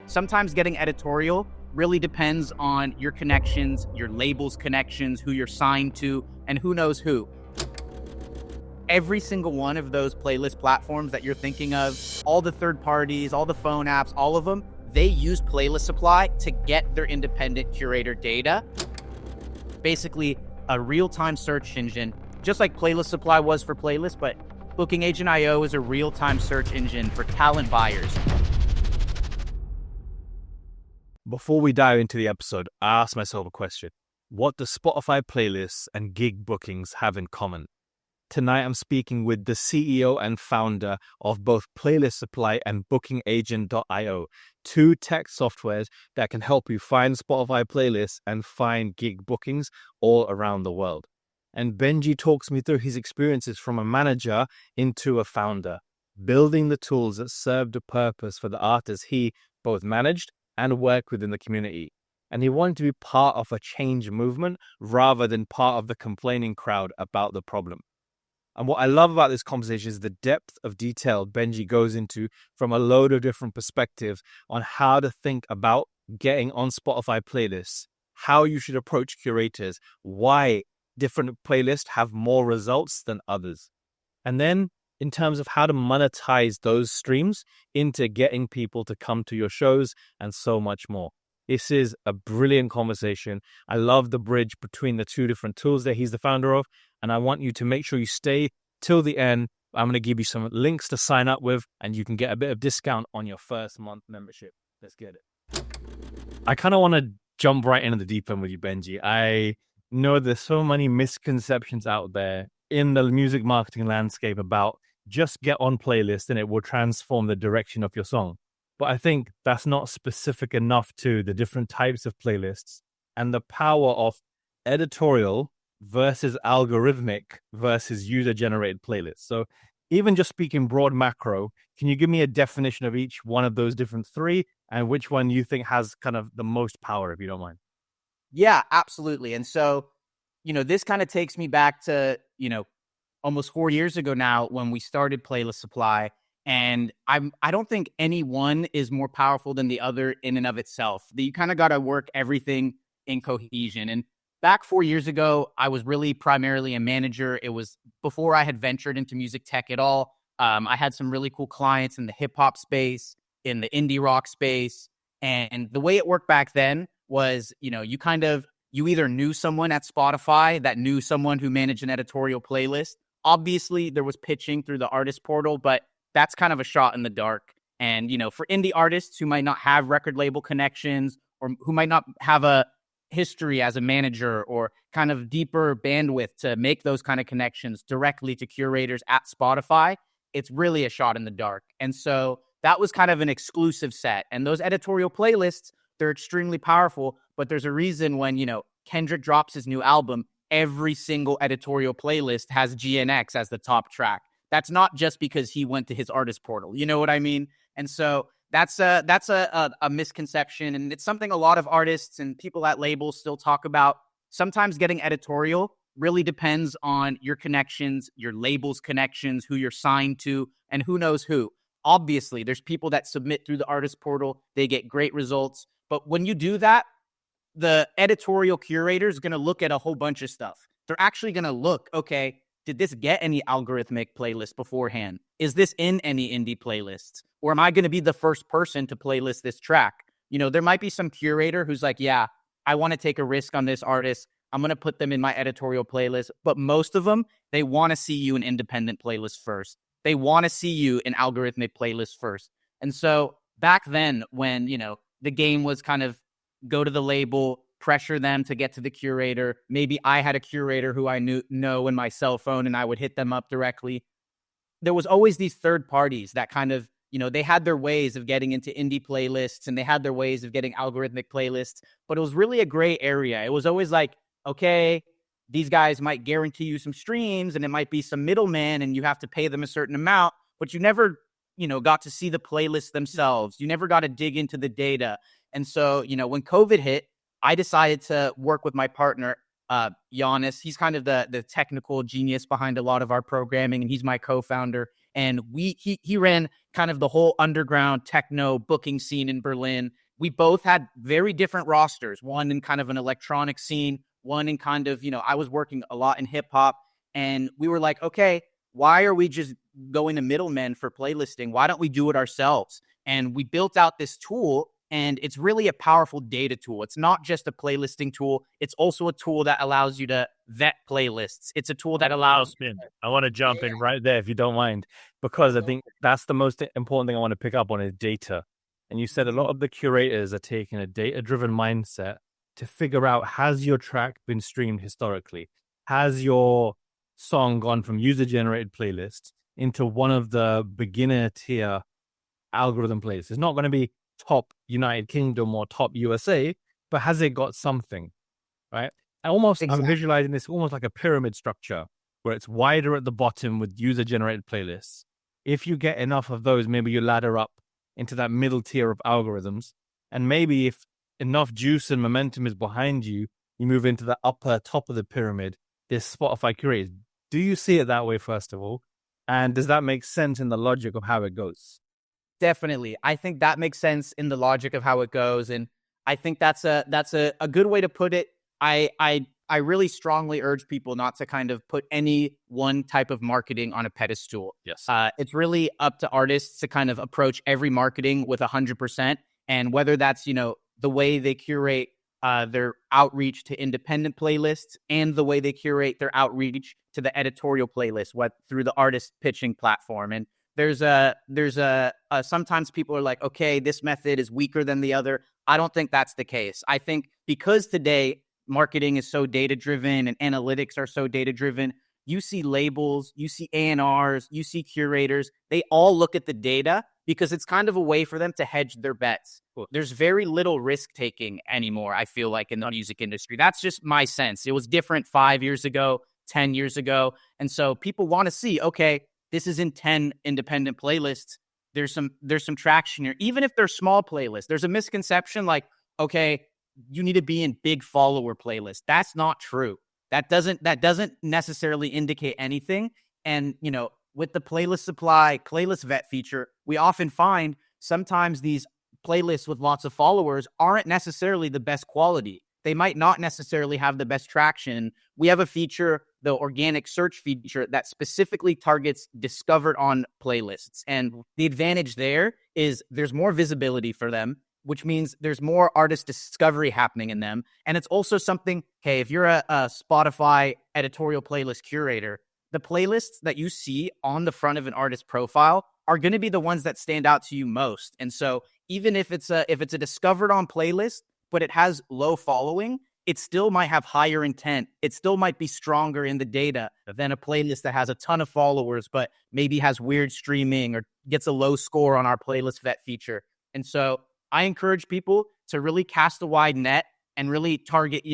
sometimes getting editorial really depends on your connections, your label's connections, who you're signed to, and who knows who. Every single one of those playlist platforms that you're thinking of, all the third parties, all the phone apps, all of them, they use Playlist Supply to get their independent curator data. Basically, a real-time search engine, just like Playlist Supply was for playlists, but Booking Agent IO is a real-time search engine for talent buyers. Before we dive into the episode, I asked myself a question. What do Spotify playlists and gig bookings have in common? Tonight, I'm speaking with the CEO and founder of both Playlist Supply and BookingAgent.io, two tech softwares that can help you find Spotify playlists and find gig bookings all around the world. And Benji talks me through his experiences from a manager into a founder, building the tools that served a purpose for the artists he both managed and worked with in the community. And he wanted to be part of a change movement rather than part of the complaining crowd about the problem. And what I love about this conversation is the depth of detail Benji goes into from a load of different perspectives on how to think about getting on Spotify playlists, how you should approach curators, why different playlists have more results than others. And then in terms of how to monetize those streams into getting people to come to your shows and so much more. This is a brilliant conversation. I love the bridge between the two different tools that he's the founder of. And I want you to make sure you stay till the end. I'm going to give you some links to sign up with, and you can get a bit of discount on your first month membership. Let's get it. I kind of want to jump right into the deep end with you, Benji. I know there's so many misconceptions out there in the music marketing landscape about just get on playlist and it will transform the direction of your song. But I think that's not specific enough to the different types of playlists and the power of editorial versus algorithmic versus user-generated playlists. So even just speaking broad macro, can you give me a definition of each one of those different three and which one you think has kind of the most power, if you don't mind? Yeah, absolutely. And so, this kind of takes me back to, almost 4 years ago now when we started Playlist Supply. And I don't think any one is more powerful than the other in and of itself. You kind of got to work everything in cohesion. And back 4 years ago, I was really primarily a manager. It was before I had ventured into music tech at all. I had some really cool clients in the hip hop space, in the indie rock space. And the way it worked back then was, you either knew someone at Spotify that knew someone who managed an editorial playlist. Obviously, there was pitching through the artist portal, but that's kind of a shot in the dark. And, for indie artists who might not have record label connections or who might not have a history as a manager or kind of deeper bandwidth to make those kind of connections directly to curators at Spotify, it's really a shot in the dark. And so that was kind of an exclusive set. And those editorial playlists, they're extremely powerful, but there's a reason when, Kendrick drops his new album, every single editorial playlist has GNX as the top track. That's not just because he went to his artist portal. You know what I mean? And so that's a misconception. And it's something a lot of artists and people at labels still talk about. Sometimes getting editorial really depends on your connections, your label's connections, who you're signed to, and who knows who. Obviously, there's people that submit through the artist portal. They get great results. But when you do that, the editorial curator is going to look at a whole bunch of stuff. They're actually going to look, okay, did this get any algorithmic playlists beforehand? Is this in any indie playlists? Or am I going to be the first person to playlist this track? There might be some curator who's like, yeah, I want to take a risk on this artist. I'm going to put them in my editorial playlist. But most of them, they want to see you in independent playlists first. They want to see you in algorithmic playlists first. And so back then when, the game was kind of go to the label, pressure them to get to the curator. Maybe I had a curator who I know in my cell phone and I would hit them up directly. There was always these third parties that kind of, they had their ways of getting into indie playlists and they had their ways of getting algorithmic playlists, but it was really a gray area. It was always like, okay, these guys might guarantee you some streams and it might be some middleman and you have to pay them a certain amount, but you never, got to see the playlists themselves. You never got to dig into the data. And so, when COVID hit, I decided to work with my partner, Giannis. He's kind of the technical genius behind a lot of our programming, and he's my co-founder. and he ran kind of the whole underground techno booking scene in Berlin. We both had very different rosters, one in kind of an electronic scene, one in kind of, I was working a lot in hip hop, and we were like, okay, why are we just going to middlemen for playlisting? Why don't we do it ourselves? And we built out this tool, and it's really a powerful data tool. It's not just a playlisting tool. It's also a tool that allows you to vet playlists. It's a tool that allows... I want to jump in right there if you don't mind, because I think that's the most important thing I want to pick up on is data. And you said a lot of the curators are taking a data-driven mindset to figure out, has your track been streamed historically? Has your song gone from user-generated playlists into one of the beginner tier algorithm playlists? It's not going to be top United Kingdom or top USA, but has it got something, right? I'm visualizing this almost like a pyramid structure where it's wider at the bottom with user-generated playlists. If you get enough of those, maybe you ladder up into that middle tier of algorithms. And maybe if enough juice and momentum is behind you, you move into the upper top of the pyramid, this Spotify curators. Do you see it that way, first of all? And does that make sense in the logic of how it goes? Definitely. I think that makes sense in the logic of how it goes. And I think that's a good way to put it. I really strongly urge people not to kind of put any one type of marketing on a pedestal. Yes. It's really up to artists to kind of approach every marketing with 100%. And whether that's, the way they curate their outreach to independent playlists and the way they curate their outreach to the editorial playlist, through the artist pitching platform. And there's sometimes people are like, okay, this method is weaker than the other. I don't think that's the case. I think because today marketing is so data driven and analytics are so data driven, you see labels, you see A&Rs, you see curators, they all look at the data because it's kind of a way for them to hedge their bets. There's very little risk taking anymore, I feel like, in the music industry. That's just my sense. It was different 5 years ago, 10 years ago. And so people want to see, okay, this is in 10 independent playlists. There's some traction here. Even if they're small playlists, there's a misconception like, okay, you need to be in big follower playlists. That's not true. That doesn't necessarily indicate anything. And, with the playlist supply, playlist vet feature, we often find sometimes these playlists with lots of followers aren't necessarily the best quality. They might not necessarily have the best traction. We have a feature, the organic search feature, that specifically targets discovered on playlists. And the advantage there is there's more visibility for them, which means there's more artist discovery happening in them. And it's also something, hey, if you're a Spotify editorial playlist curator, the playlists that you see on the front of an artist profile are going to be the ones that stand out to you most. And so even if it's a discovered on playlist, but it has low following, it still might have higher intent. It still might be stronger in the data than a playlist that has a ton of followers, but maybe has weird streaming or gets a low score on our playlist vet feature. And so I encourage people to really cast a wide net and really target,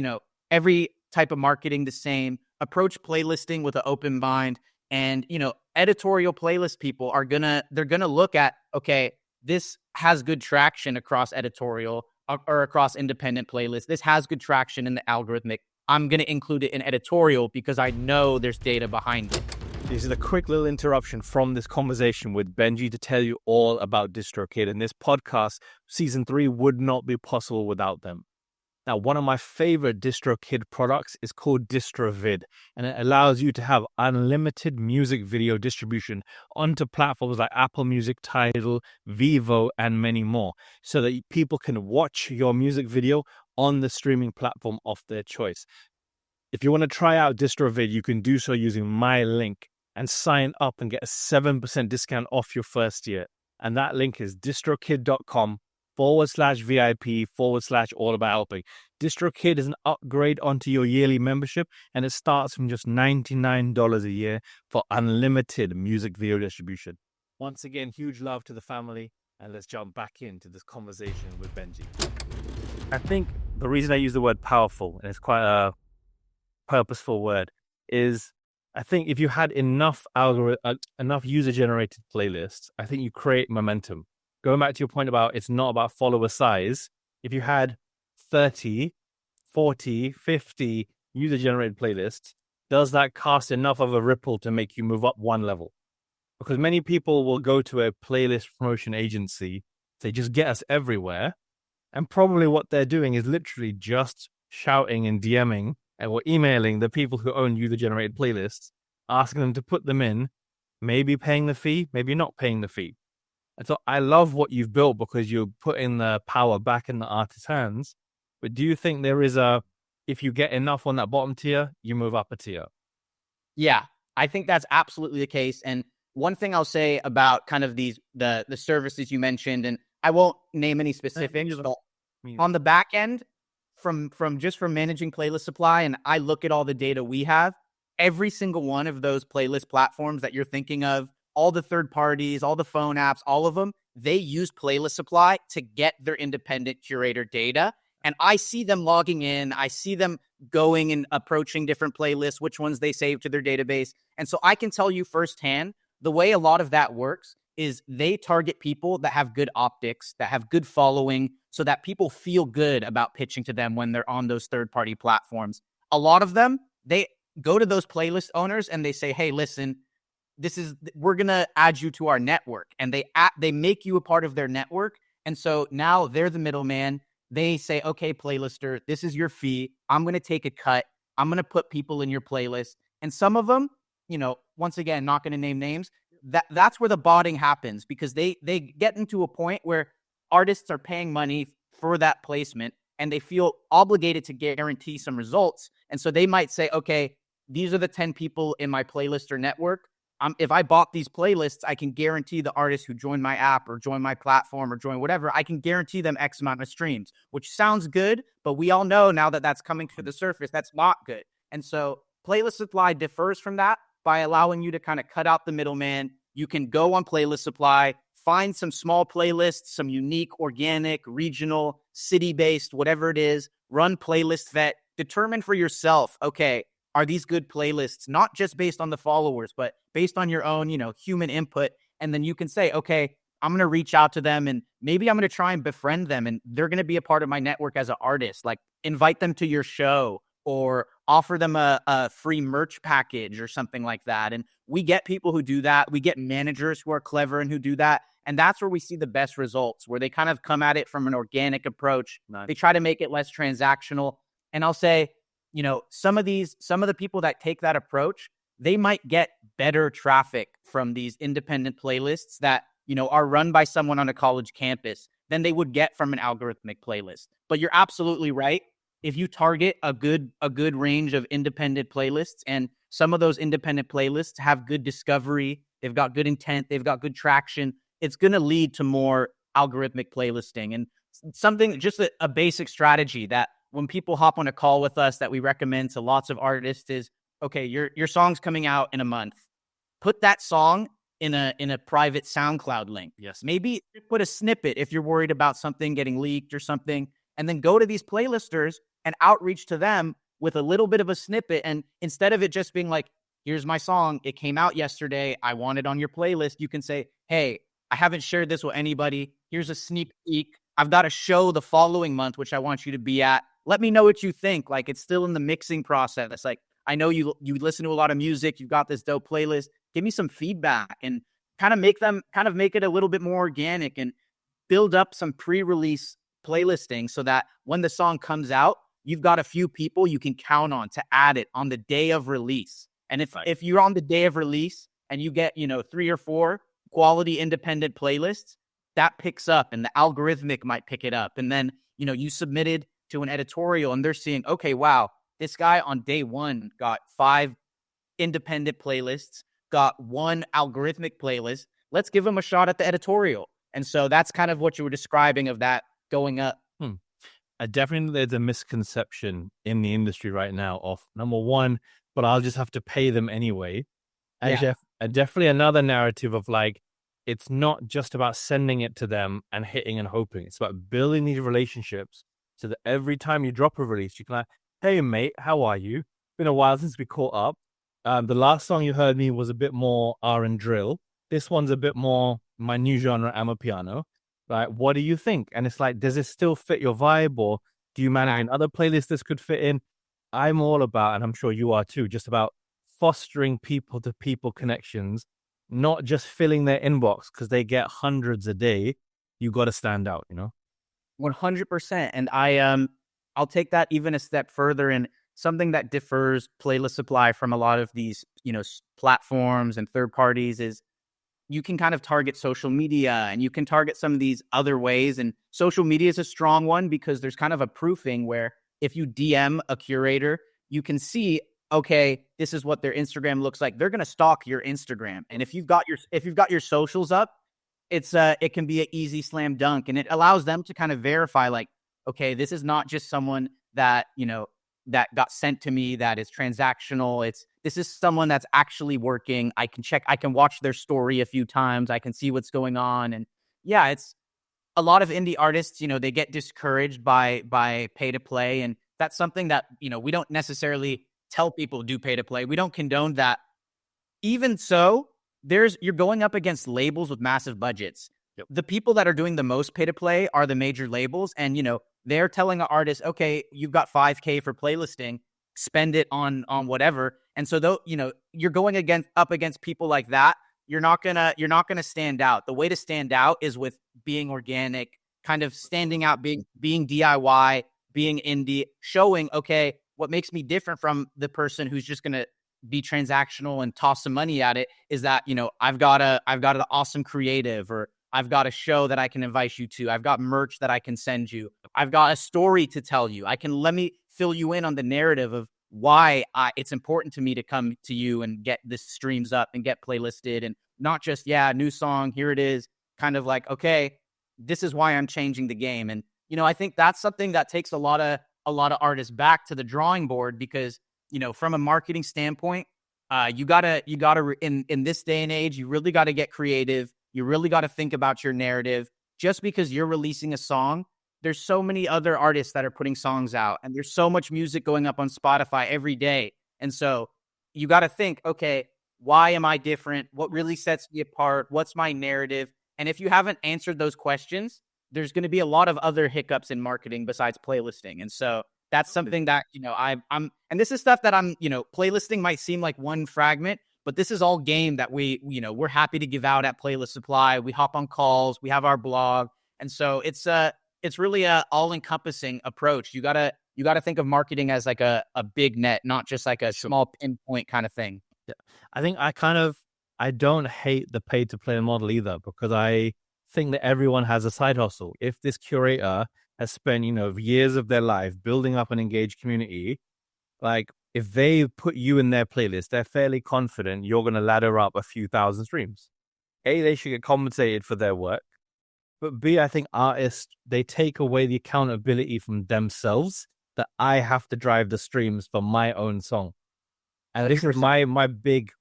every type of marketing the same, approach playlisting with an open mind. And, editorial playlist people they're going to look at, okay, this has good traction across editorial or across independent playlists. This has good traction in the algorithmic. I'm going to include it in editorial because I know there's data behind it. This is a quick little interruption from this conversation with Benji to tell you all about DistroKid. And this podcast, season 3, would not be possible without them. Now, one of my favorite DistroKid products is called DistroVid, and it allows you to have unlimited music video distribution onto platforms like Apple Music, Tidal, Vivo, and many more, so that people can watch your music video on the streaming platform of their choice. If you want to try out DistroVid, you can do so using my link and sign up and get a 7% discount off your first year. And that link is distrokid.com/VIP/all about helping. DistroKid is an upgrade onto your yearly membership, and it starts from just $99 a year for unlimited music video distribution. Once again, huge love to the family, and let's jump back into this conversation with Benji. I think the reason I use the word powerful, and it's quite a purposeful word, is I think if you had enough user-generated playlists, I think you create momentum. Going back to your point about it's not about follower size, if you had 30, 40, 50 user-generated playlists, does that cast enough of a ripple to make you move up one level? Because many people will go to a playlist promotion agency, they just get us everywhere. And probably what they're doing is literally just shouting and DMing or emailing the people who own user generated playlists, asking them to put them in, maybe paying the fee, maybe not paying the fee. And so I love what you've built because you're putting the power back in the artist's hands. But do you think there is if you get enough on that bottom tier, you move up a tier? Yeah, I think that's absolutely the case. And one thing I'll say about kind of the services you mentioned, and I won't name any specifics, but on the back end, from managing playlist supply, and I look at all the data we have, every single one of those playlist platforms that you're thinking of, all the third parties, all the phone apps, all of them, they use playlist supply to get their independent curator data. And I see them logging in. I see them going and approaching different playlists, which ones they save to their database. And so I can tell you firsthand, the way a lot of that works is they target people that have good optics, that have good following, so that people feel good about pitching to them when they're on those third-party platforms. A lot of them, they go to those playlist owners and they say, hey, listen, we're going to add you to our network. And they make you a part of their network. And so now they're the middleman. They say, okay, playlister, this is your fee. I'm going to take a cut. I'm going to put people in your playlist. And some of them, once again, not going to name names, that's where the botting happens, because they get into a point where artists are paying money for that placement and they feel obligated to guarantee some results. And so they might say, okay, these are the 10 people in my playlist or network. If I bought these playlists, I can guarantee the artists who join my app or join my platform or join whatever, I can guarantee them X amount of streams, which sounds good, but we all know now that that's coming to the surface, that's not good. And so playlist supply differs from that by allowing you to kind of cut out the middleman. You can go on playlist supply, find some small playlists, some unique, organic, regional, city-based, whatever it is, run playlist vet, determine for yourself, okay, are these good playlists, not just based on the followers, but based on your own, human input. And then you can say, okay, I'm going to reach out to them and maybe I'm going to try and befriend them and they're going to be a part of my network as an artist. Like invite them to your show or offer them a free merch package or something like that. And we get people who do that. We get managers who are clever and who do that. And that's where we see the best results, where they kind of come at it from an organic approach. Nice. They try to make it less transactional. And I'll say, some of the people that take that approach, they might get better traffic from these independent playlists that, are run by someone on a college campus than they would get from an algorithmic playlist. But you're absolutely right. If you target a good range of independent playlists, and some of those independent playlists have good discovery, they've got good intent, they've got good traction, it's going to lead to more algorithmic playlisting. And something, just a basic strategy that when people hop on a call with us that we recommend to lots of artists is, okay, your song's coming out in a month. Put that song in a private SoundCloud link. Yes. Maybe put a snippet if you're worried about something getting leaked or something, and then go to these playlisters and outreach to them with a little bit of a snippet. And instead of it just being like, here's my song, it came out yesterday, I want it on your playlist, you can say, hey, I haven't shared this with anybody. Here's a sneak peek. I've got a show the following month, which I want you to be at. Let me know what you think. Like, it's still in the mixing process. It's like, I know you listen to a lot of music. You've got this dope playlist. Give me some feedback and kind of make it a little bit more organic and build up some pre-release playlisting so that when the song comes out, you've got a few people you can count on to add it on the day of release. And if you're on the day of release and you get, 3 or 4 quality independent playlists, that picks up and the algorithmic might pick it up. And then, you submitted to an editorial and they're seeing, okay, wow, this guy on day 1 got 5 independent playlists, got 1 algorithmic playlist. Let's give him a shot at the editorial. And so that's kind of what you were describing of that going up. I definitely, there's a misconception in the industry right now of, number one, but I'll just have to pay them anyway. And definitely another narrative of like, it's not just about sending it to them and hitting and hoping. It's about building these relationships so that every time you drop a release, you can like, hey, mate, how are you? Been a while since we caught up. The last song you heard me was a bit more R&B drill. This one's a bit more my new genre, Amapiano. Right? What do you think? And it's like, does it still fit your vibe, or do you manage in other playlists this could fit in? I'm all about, and I'm sure you are too, just about fostering people-to-people connections not just filling their inbox because they get hundreds a day. You got to stand out, 100%. And I'll take that even a step further. And something that differs Playlist Supply from a lot of these, platforms and third parties is you can kind of target social media and you can target some of these other ways. And social media is a strong one because there's kind of a proofing where if you DM a curator, you can see, okay, this is what their Instagram looks like. They're going to stalk your Instagram. And if you've got your socials up, it can be an easy slam dunk, and it allows them to kind of verify, like, okay, this is not just someone that that got sent to me that is transactional. This is someone that's actually working. I can watch their story a few times. I can see what's going on, and yeah, it's a lot of indie artists. They get discouraged by pay to play, and that's something that we don't necessarily tell people do pay to play. We don't condone that. Even so, you're going up against labels with massive budgets. Yep. The people that are doing the most pay to play are the major labels, and they're telling an artist, okay, you've got $5,000 for playlisting, spend it on whatever. And so though you're going up against people like that, you're not gonna stand out. The way to stand out is with being organic, kind of standing out, being DIY, being indie, showing, okay, what makes me different from the person who's just gonna be transactional and toss some money at it is that I've got an awesome creative, or I've got a show that I can invite you to. I've got merch that I can send you. I've got a story to tell you. Let me fill you in on the narrative of why it's important to me to come to you and get this streams up and get playlisted, and not just, new song, here it is, kind of like, okay, this is why I'm changing the game. And I think that's something that takes a lot of artists back to the drawing board, because from a marketing standpoint, you gotta in this day and age, you really got to get creative. You really got to think about your narrative. Just because you're releasing a song, there's so many other artists that are putting songs out, and there's so much music going up on Spotify every day. And so you got to think, okay, why am I different? What really sets me apart? What's my narrative? And if you haven't answered those questions, there's going to be a lot of other hiccups in marketing besides playlisting. And so that's something that, I'm, and this is stuff that I'm, playlisting might seem like one fragment, but this is all game that we're happy to give out at Playlist Supply. We hop on calls, we have our blog. And so it's really a all encompassing approach. You gotta think of marketing as like a big net, not just like a small pinpoint kind of thing. Yeah. I think I don't hate the pay to play model either, because I think that everyone has a side hustle. If this curator has spent, years of their life building up an engaged community, like if they put you in their playlist, they're fairly confident you're going to ladder up a few thousand streams. A, they should get compensated for their work. But B, I think artists, they take away the accountability from themselves that I have to drive the streams for my own song. And this is my big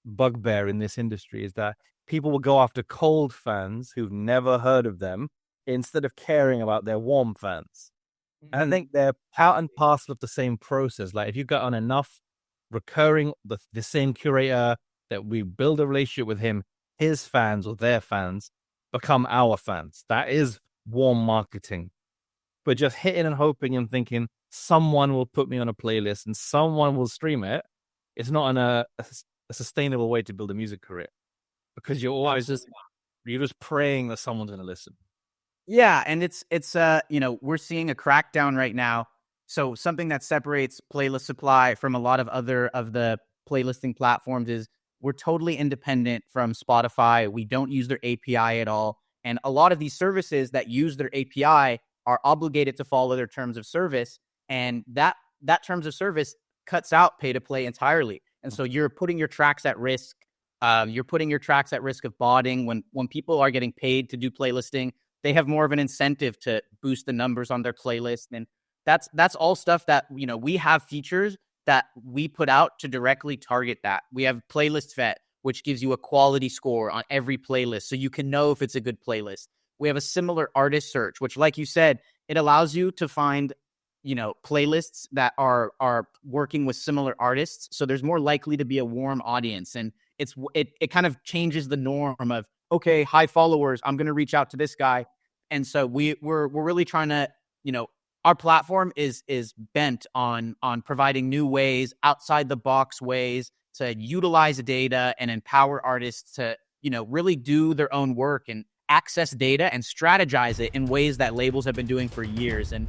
bugbear in this industry, is that people will go after cold fans who've never heard of them instead of caring about their warm fans. And I think they're part and parcel of the same process. Like if you get on enough recurring, the same curator, that we build a relationship with him, his fans or their fans become our fans. That is warm marketing. But just hitting and hoping and thinking someone will put me on a playlist and someone will stream it, it's not a sustainable way to build a music career, because you're always just praying that someone's going to listen. Yeah, and it's we're seeing a crackdown right now. So something that separates Playlist Supply from a lot of other of the playlisting platforms is we're totally independent from Spotify. We don't use their API at all. And a lot of these services that use their API are obligated to follow their terms of service. And that terms of service cuts out pay to play entirely. And so you're putting your tracks at risk. You're putting your tracks at risk of botting. When people are getting paid to do playlisting, they have more of an incentive to boost the numbers on their playlist. And that's all stuff that, we have features that we put out to directly target that. We have Playlist Vet, which gives you a quality score on every playlist, so you can know if it's a good playlist. We have a similar artist search, which, like you said, it allows you to find, playlists that are working with similar artists. So there's more likely to be a warm audience. And it kind of changes the norm of, okay, high followers, I'm going to reach out to this guy. And so we're really trying to, our platform is bent on providing new ways, outside the box ways to utilize data and empower artists to, really do their own work and access data and strategize it in ways that labels have been doing for years. And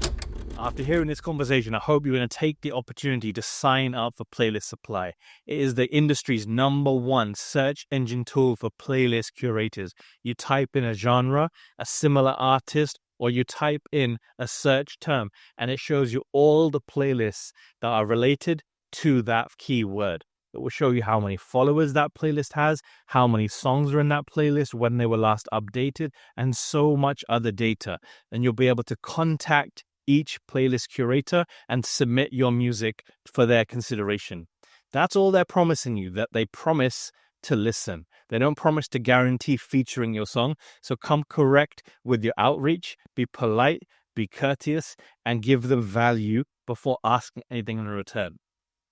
after hearing this conversation, I hope you're going to take the opportunity to sign up for Playlist Supply. It is the industry's #1 search engine tool for playlist curators. You type in a genre, a similar artist, or you type in a search term, and it shows you all the playlists that are related to that keyword. It will show you how many followers that playlist has, how many songs are in that playlist, when they were last updated, and so much other data. And you'll be able to contact each playlist curator and submit your music for their consideration. That's all they're promising you, that they promise to listen. They don't promise to guarantee featuring your song. So come correct with your outreach, be polite, be courteous, and give them value before asking anything in return.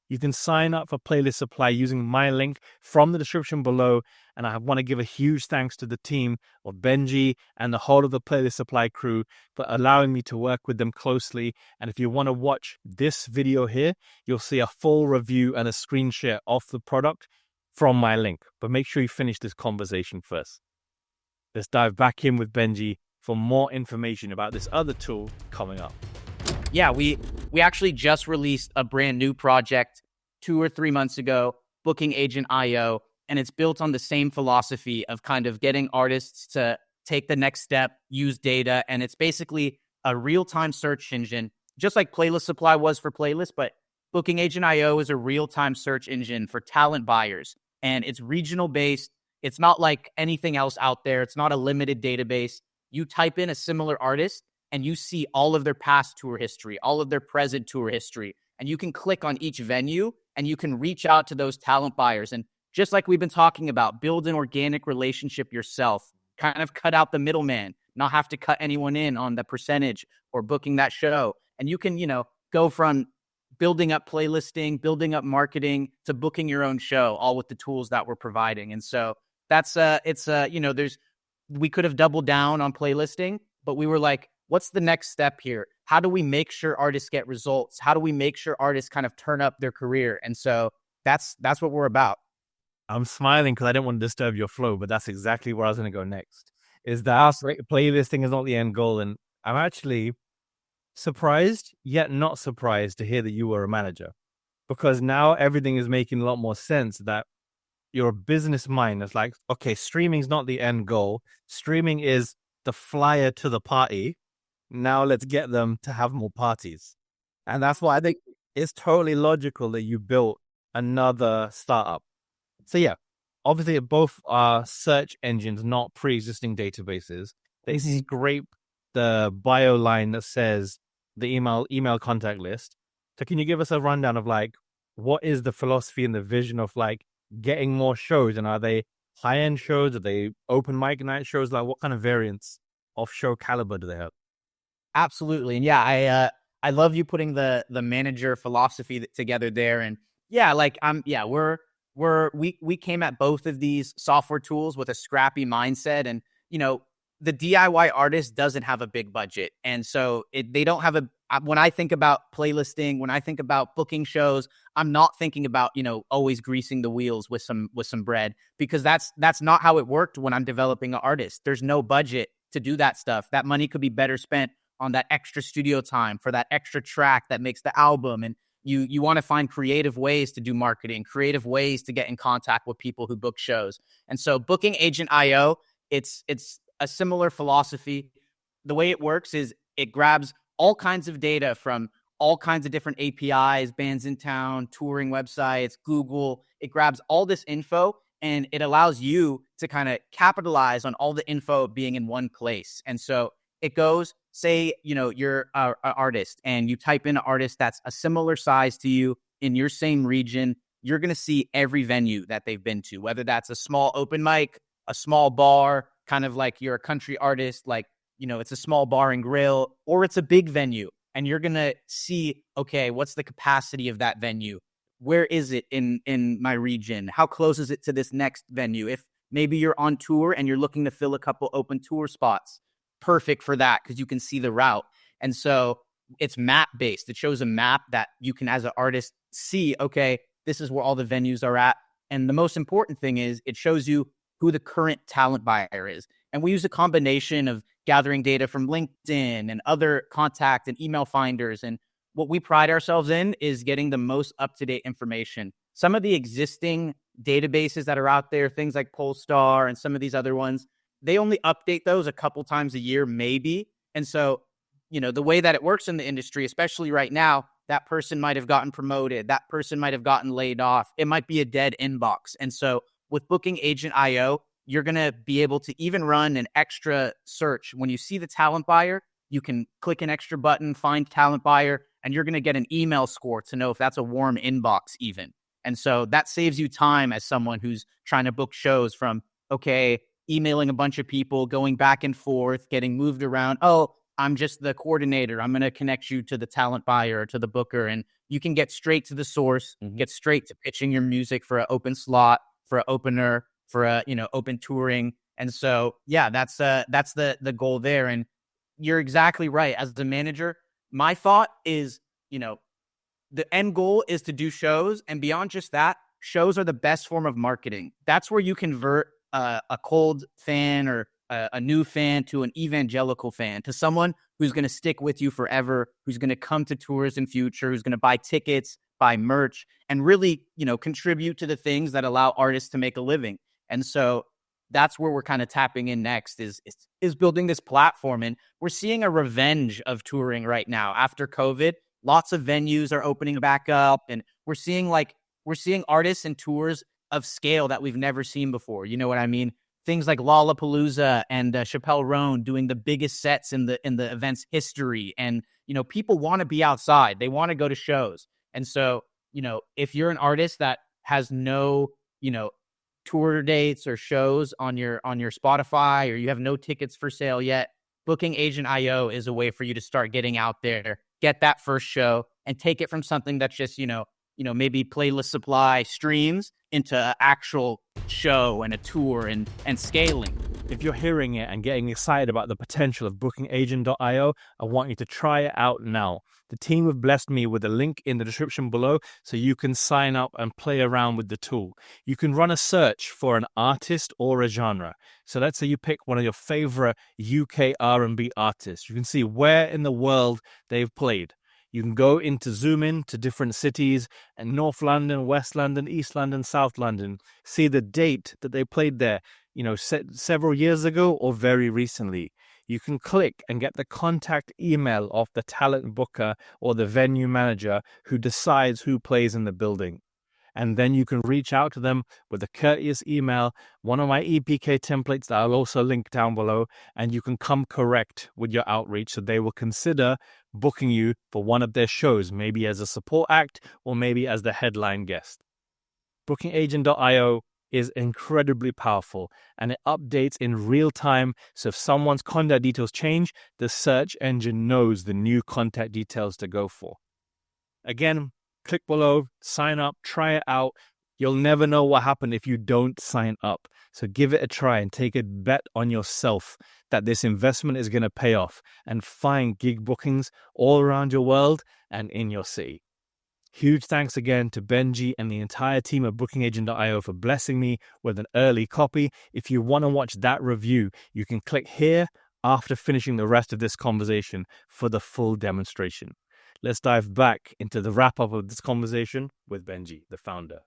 You can sign up for Playlist Supply using my link from the description below. And I want to give a huge thanks to the team of Benji and the whole of the Playlist Supply crew for allowing me to work with them closely. And if you want to watch this video here, you'll see a full review and a screen share of the product from my link. But make sure you finish this conversation first. Let's dive back in with Benji for more information about this other tool coming up. Yeah, we actually just released a brand new project 2 or 3 months ago, Booking Agent IO, and it's built on the same philosophy of kind of getting artists to take the next step, use data, and it's basically a real-time search engine, just like Playlist Supply was for playlists, but Booking Agent IO is a real-time search engine for talent buyers, and it's regional-based. It's not like anything else out there. It's not a limited database. You type in a similar artist, and you see all of their past tour history, all of their present tour history. And you can click on each venue and you can reach out to those talent buyers. And just like we've been talking about, build an organic relationship yourself, kind of cut out the middleman, not have to cut anyone in on the percentage or booking that show. And you can, go from building up playlisting, building up marketing to booking your own show, all with the tools that we're providing. And so that's, we could have doubled down on playlisting, but we were like, what's the next step here? How do we make sure artists get results? How do we make sure artists kind of turn up their career? And so that's what we're about. I'm smiling because I didn't want to disturb your flow, but that's exactly where I was going to go next. Is that playlisting is not the end goal. And I'm actually surprised, yet not surprised to hear that you were a manager. Because now everything is making a lot more sense that your business mind is like, okay, streaming is not the end goal. Streaming is the flyer to the party. Now let's get them to have more parties. And that's why I think it's totally logical that you built another startup. So yeah, obviously both are search engines, not pre-existing databases. They scrape the bio line that says the email contact list. So can you give us a rundown of like, what is the philosophy and the vision of like getting more shows? And are they high-end shows? Are they open mic night shows? Like what kind of variants of show caliber do they have? Absolutely. And yeah, I love you putting the manager philosophy together there. And yeah, like we came at both of these software tools with a scrappy mindset. And the DIY artist doesn't have a big budget, and so they don't have when I think about playlisting, when I think about booking shows, I'm not thinking about always greasing the wheels with some bread, because that's not how it worked when I'm developing an artist. There's no budget to do that stuff. That money could be better spent on that extra studio time for that extra track that makes the album. And you want to find creative ways to do marketing, creative ways to get in contact with people who book shows. And so Booking Agent IO, it's a similar philosophy. The way it works is it grabs all kinds of data from all kinds of different APIs, bands in town, touring websites, Google. It grabs all this info and it allows you to kind of capitalize on all the info being in one place. And so it goes, say, you're an artist and you type in an artist that's a similar size to you in your same region. You're going to see every venue that they've been to, whether that's a small open mic, a small bar, kind of like you're a country artist, like, it's a small bar and grill, or it's a big venue. And you're going to see, okay, what's the capacity of that venue? Where is it in my region? How close is it to this next venue? If maybe you're on tour and you're looking to fill a couple open tour spots, perfect for that because you can see the route. And so it's map based. It shows a map that you can, as an artist, see, okay, This is where all the venues are at. And the most important thing is it shows you who the current talent buyer is. And we use a combination of gathering data from LinkedIn and other contact and email finders. And what we pride ourselves in is getting the most up-to-date information. Some of the existing databases that are out there, things like Polestar and some of these other ones, they only update those a couple times a year, maybe. And so, the way that it works in the industry, especially right now, that person might have gotten promoted. That person might have gotten laid off. It might be a dead inbox. And so with Booking Agent IO, you're going to be able to even run an extra search. When you see the talent buyer, you can click an extra button, find talent buyer, and you're going to get an email score to know if that's a warm inbox even. And so that saves you time as someone who's trying to book shows from, okay, emailing a bunch of people, going back and forth, getting moved around. Oh, I'm just the coordinator. I'm going to connect you to the talent buyer or to the booker. And you can get straight to the source, get straight to pitching your music for an open slot, for an opener, for a, open touring. And so, yeah, that's the goal there. And you're exactly right. As the manager, my thought is, the end goal is to do shows. And beyond just that, shows are the best form of marketing. That's where you convert a cold fan or a new fan to an evangelical fan, to someone who's going to stick with you forever, who's going to come to tours in future, who's going to buy tickets, buy merch, and really, contribute to the things that allow artists to make a living. And so that's where we're kind of tapping in next is building this platform. And we're seeing a revenge of touring right now after COVID. Lots of venues are opening back up, and we're seeing artists and tours of scale that we've never seen before. You know what I mean? Things like Lollapalooza and Chappelle Roan doing the biggest sets in the event's history. And, people want to be outside. They want to go to shows. And so, if you're an artist that has no, tour dates or shows on your Spotify, or you have no tickets for sale yet, Booking Agent IO is a way for you to start getting out there, get that first show, and take it from something that's just, maybe playlist supply streams into an actual show and a tour and scaling. If you're hearing it and getting excited about the potential of bookingagent.io, I want you to try it out now. The team have blessed me with a link in the description below so you can sign up and play around with the tool. You can run a search for an artist or a genre. So let's say you pick one of your favorite UK R&B artists. You can see where in the world they've played. You can go into zoom in to different cities and North London, West London, East London, South London, see the date that they played there, several years ago or very recently. You can click and get the contact email of the talent booker or the venue manager who decides who plays in the building. And then you can reach out to them with a courteous email, one of my EPK templates that I'll also link down below, and you can come correct with your outreach so they will consider booking you for one of their shows, maybe as a support act or maybe as the headline guest. BookingAgent.io is incredibly powerful and it updates in real time. So if someone's contact details change, the search engine knows the new contact details to go for. Again, click below, sign up, try it out. You'll never know what happened if you don't sign up. So give it a try and take a bet on yourself that this investment is going to pay off and find gig bookings all around your world and in your city. Huge thanks again to Benji and the entire team of bookingagent.io for blessing me with an early copy. If you want to watch that review, you can click here after finishing the rest of this conversation for the full demonstration. Let's dive back into the wrap-up of this conversation with Benji, the founder.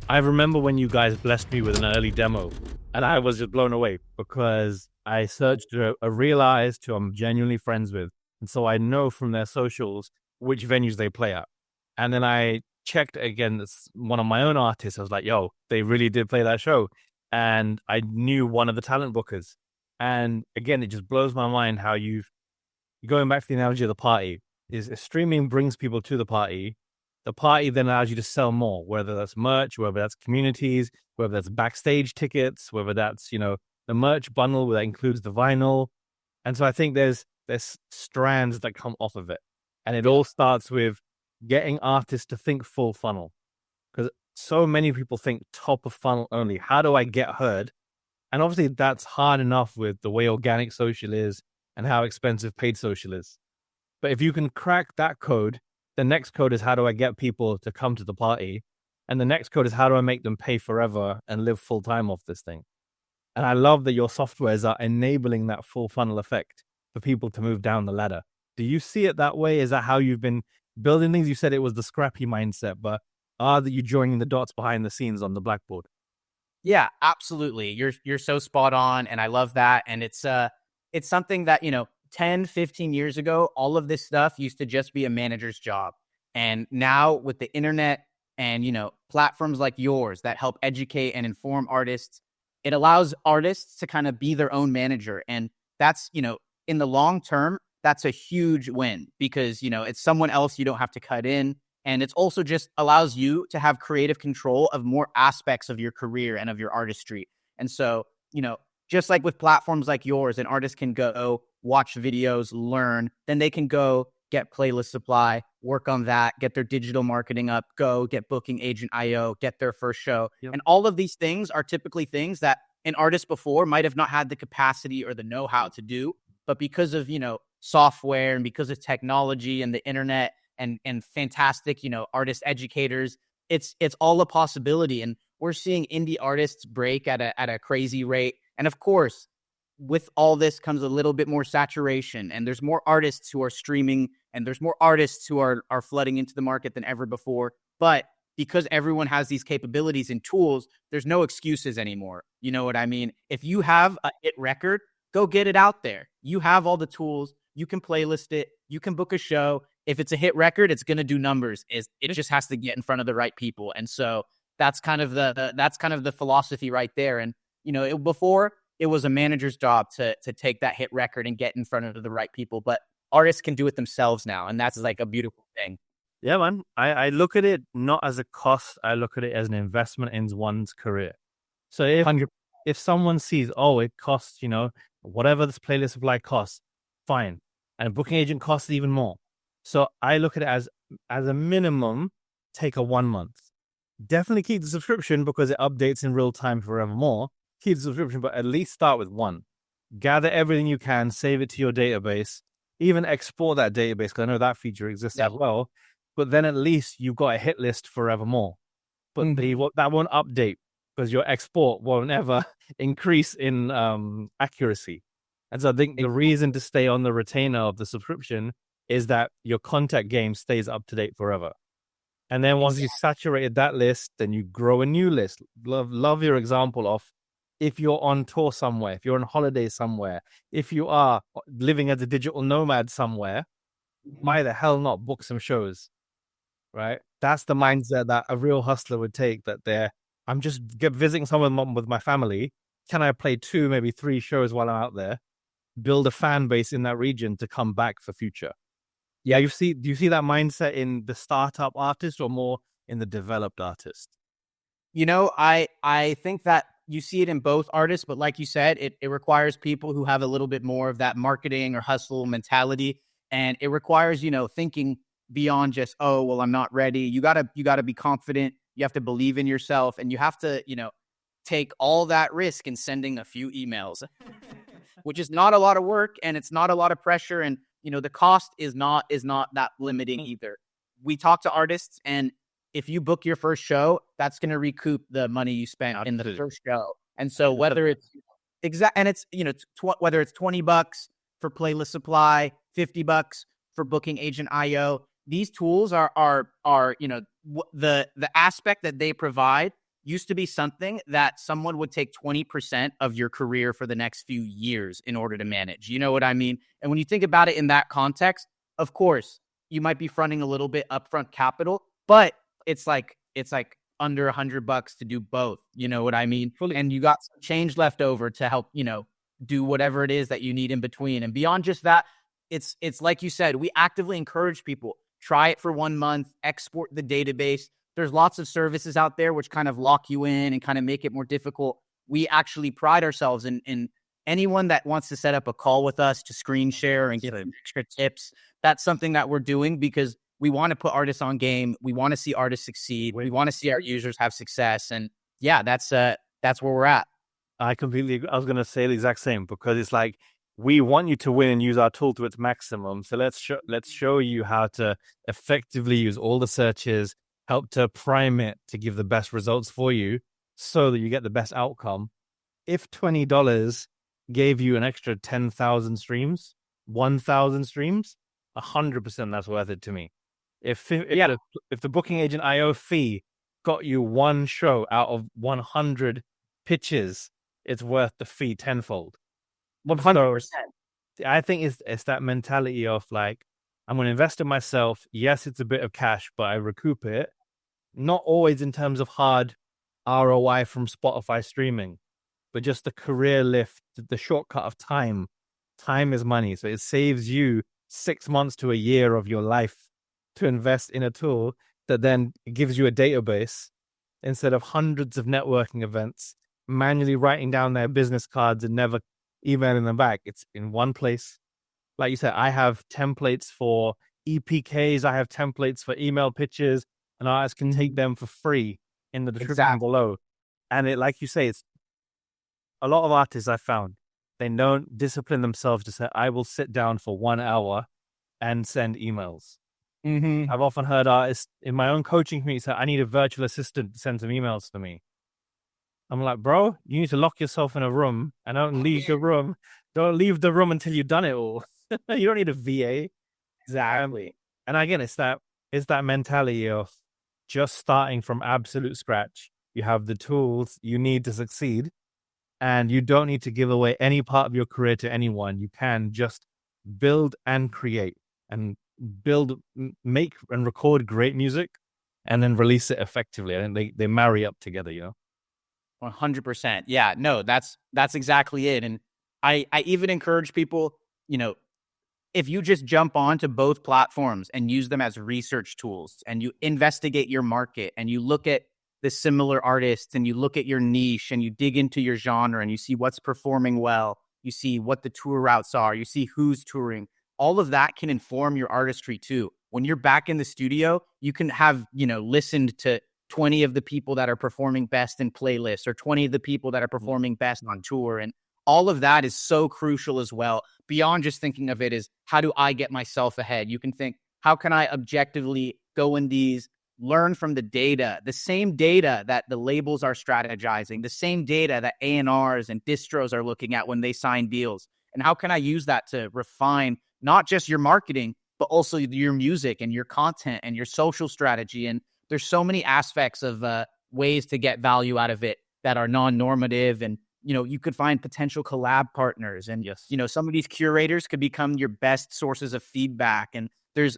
I remember when you guys blessed me with an early demo, and I was just blown away because I searched a real artist who I'm genuinely friends with, and so I know from their socials which venues they play at. And then I checked against one of my own artists. I was like, yo, they really did play that show. And I knew one of the talent bookers. And again, it just blows my mind how going back to the analogy of the party, is streaming brings people to the party. The party then allows you to sell more, whether that's merch, whether that's communities, whether that's backstage tickets, whether that's, the merch bundle that includes the vinyl. And so I think there's strands that come off of it. And it all starts with getting artists to think full funnel. Because so many people think top of funnel only. How do I get heard? And obviously that's hard enough with the way organic social is and how expensive paid social is. But if you can crack that code, The next code is how do I get people to come to the party? And the next code is how do I make them pay forever and live full time off this thing? And I love that your softwares are enabling that full funnel effect for people to move down the ladder. Do you see it that way? Is that how you've been building things? You said it was the scrappy mindset, but are that you joining the dots behind the scenes on the blackboard? Yeah, absolutely. You're so spot on, and I love that. And it's something that, 10, 15 years ago, all of this stuff used to just be a manager's job. And now with the internet and, platforms like yours that help educate and inform artists, it allows artists to kind of be their own manager. And that's, in the long term, that's a huge win because, it's someone else you don't have to cut in. And it's also just allows you to have creative control of more aspects of your career and of your artistry. And so, just like with platforms like yours, an artist can go watch videos, learn, then they can go get playlist supply, work on that, get their digital marketing up, go get booking agent IO, get their first show. Yep. And all of these things are typically things that an artist before might have not had the capacity or the know-how to do. But because of, software and because of technology and the internet and fantastic, artist educators, it's all a possibility. And we're seeing indie artists break at a crazy rate. And of course, with all this comes a little bit more saturation, and there's more artists who are streaming, and there's more artists who are flooding into the market than ever before. But because everyone has these capabilities and tools, there's no excuses anymore. You know what I mean? If you have a hit record, go get it out there. You have all the tools. You can playlist it. You can book a show. If it's a hit record, it's going to do numbers. It just has to get in front of the right people. And so that's kind of the philosophy right there. And, before it was a manager's job to take that hit record and get in front of the right people, but artists can do it themselves now. And that's like a beautiful thing. Yeah, man. I look at it not as a cost. I look at it as an investment in one's career. So if someone sees, oh, it costs, whatever this playlist supply costs, fine. And booking agent costs even more. So I look at it as a minimum, take a 1 month. Definitely keep the subscription because it updates in real time forevermore. Keep the subscription, but at least start with one. Gather everything you can, save it to your database, even export that database because I know that feature exists as well. But then at least you've got a hit list forevermore. But that won't update because your export won't ever increase in accuracy. And so I think the reason to stay on the retainer of the subscription is that your contact game stays up to date forever. And then once you saturated that list, then you grow a new list. Love your example of if you're on tour somewhere, if you're on holiday somewhere, if you are living as a digital nomad somewhere, why the hell not book some shows, right? That's the mindset that a real hustler would take, that I'm just visiting someone with my family. Can I play 2, maybe 3 shows while I'm out there? Build a fan base in that region to come back for future. Yeah, do you see that mindset in the startup artist or more in the developed artist? I think that you see it in both artists, but like you said, it requires people who have a little bit more of that marketing or hustle mentality. And it requires, thinking beyond just, oh, well, I'm not ready. You gotta be confident. You have to believe in yourself, and you have to, take all that risk in sending a few emails, which is not a lot of work and it's not a lot of pressure. And, the cost is not that limiting either. We talk to artists, and if you book your first show, that's going to recoup the money you spent in the first show. And so whether it's whether it's $20 for playlist supply, $50 for booking agent IO, these tools are the aspect that they provide used to be something that someone would take 20% of your career for the next few years in order to manage. You know what I mean? And when you think about it in that context, of course, you might be fronting a little bit upfront capital, but it's like under $100 to do both. You know what I mean? And you got some change left over to help, do whatever it is that you need in between. And beyond just that, it's like you said, we actively encourage people, try it for 1 month, export the database. There's lots of services out there which kind of lock you in and kind of make it more difficult. We actually pride ourselves in anyone that wants to set up a call with us to screen share and get extra tips. That's something that we're doing because we want to put artists on game. We want to see artists succeed. We want to see our users have success. And yeah, that's where we're at. I completely agree. I was going to say the exact same because it's like we want you to win and use our tool to its maximum. So let's show you how to effectively use all the searches, help to prime it to give the best results for you so that you get the best outcome. If $20 gave you an extra 10,000 streams, 1,000 streams, 100% that's worth it to me. If the booking agent IO fee got you one show out of 100 pitches, it's worth the fee tenfold. 100%. So I think it's that mentality of like, I'm going to invest in myself. Yes, it's a bit of cash, but I recoup it. Not always in terms of hard ROI from Spotify streaming, but just the career lift, the shortcut of time. Time is money. So it saves you 6 months to a year of your life to invest in a tool that then gives you a database instead of hundreds of networking events, manually writing down their business cards and never emailing them back. It's in one place. Like you said, I have templates for EPKs. I have templates for email pitches, and artists can take them for free in the description below. And it, like you say, it's a lot of artists I found, they don't discipline themselves to say, I will sit down for 1 hour and send emails. I've often heard artists in my own coaching community say, I need a virtual assistant to send some emails to me. I'm like, bro, you need to lock yourself in a room and don't leave the room. Don't leave the room until you've done it all. You don't need a VA. Exactly. And again, it's that mentality of just starting from absolute scratch. You have the tools you need to succeed, and you don't need to give away any part of your career to anyone. You can just build and create and make and record great music and then release it effectively. I think they marry up together, 100%. Yeah, no, that's exactly it. And I even encourage people, if you just jump onto both platforms and use them as research tools and you investigate your market and you look at the similar artists and you look at your niche and you dig into your genre and you see what's performing well, you see what the tour routes are, you see who's touring, all of that can inform your artistry too. When you're back in the studio, you can have, listened to 20 of the people that are performing best in playlists or 20 of the people that are performing best on tour. And all of that is so crucial as well. Beyond just thinking of it as how do I get myself ahead? You can think, how can I objectively go in these, learn from the data, the same data that the labels are strategizing, the same data that A&Rs and distros are looking at when they sign deals. And how can I use that to refine not just your marketing, but also your music and your content and your social strategy? And there's so many aspects of ways to get value out of it that are non-normative. And, you could find potential collab partners. And, Yes. Some of these curators could become your best sources of feedback. And there's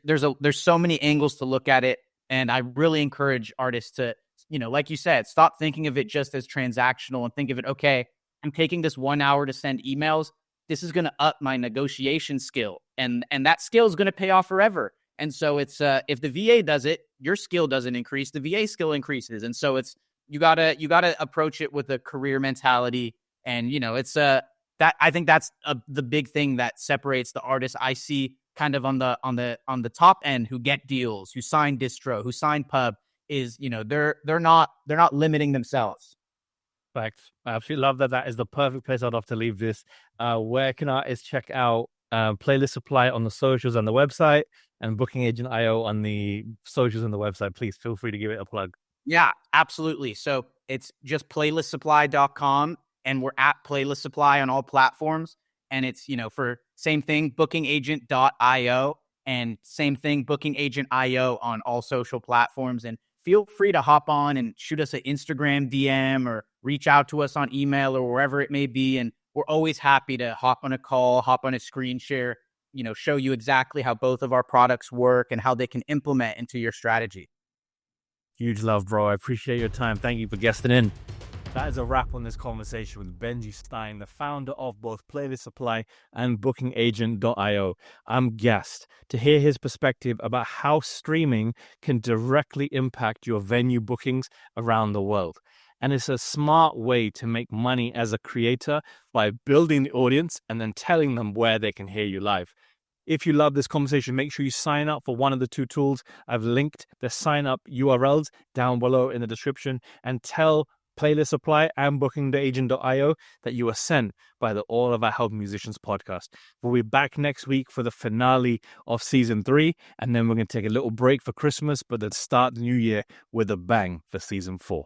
so many angles to look at it. And I really encourage artists to, like you said, stop thinking of it just as transactional and think of it, okay, I'm taking this 1 hour to send emails. This is going to up my negotiation skill. And that skill is going to pay off forever. And so it's, if the VA does it, your skill doesn't increase, the VA skill increases. And so it's, you gotta approach it with a career mentality. And, it's, that I think that's the big thing that separates the artists I see kind of on the top end who get deals, who sign distro, who sign pub is, they're not limiting themselves. Facts. I absolutely love that. That is the perfect place I'd love to leave this. Where can artists check out Playlist Supply on the socials and the website, and Booking Agent IO on the socials and the website? Please feel free to give it a plug. Yeah, absolutely. So it's just playlistsupply.com, and we're at Playlist Supply on all platforms. And it's, for same thing, bookingagent.io, and same thing, Booking Agent IO on all social platforms. And feel free to hop on and shoot us an Instagram DM or reach out to us on email or wherever it may be. And we're always happy to hop on a call, hop on a screen share, show you exactly how both of our products work and how they can implement into your strategy. Huge love, bro. I appreciate your time. Thank you for guesting in. That is a wrap on this conversation with Benji Stein, the founder of both Playlist Supply and bookingagent.io. I'm gassed to hear his perspective about how streaming can directly impact your venue bookings around the world. And it's a smart way to make money as a creator by building the audience and then telling them where they can hear you live. If you love this conversation, make sure you sign up for one of the two tools. I've linked the sign up URLs down below in the description, and tell Playlist Supply and Booking.agent.io that you are sent by the All About Helping Musicians podcast. We'll be back next week for the finale of season 3, and then we're going to take a little break for Christmas, but then start the new year with a bang for season 4.